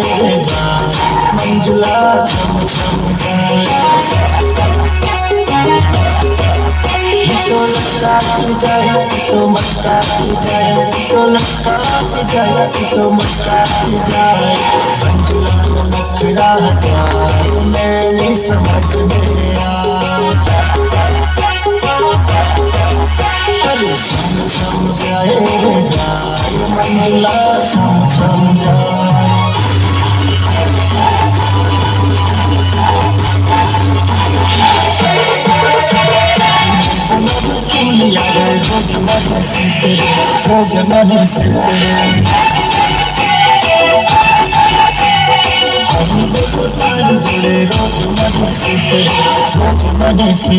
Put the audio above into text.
जाए मंजुला छम छम जाए तो लटका के जाए तो मटका के जाए तो लटका के जाए तो मटका के जाए मंजुला को नखरा जाए मैं समझ में आए छम छम जाए मंजुला छम छम जाए जुड़े रोज मन से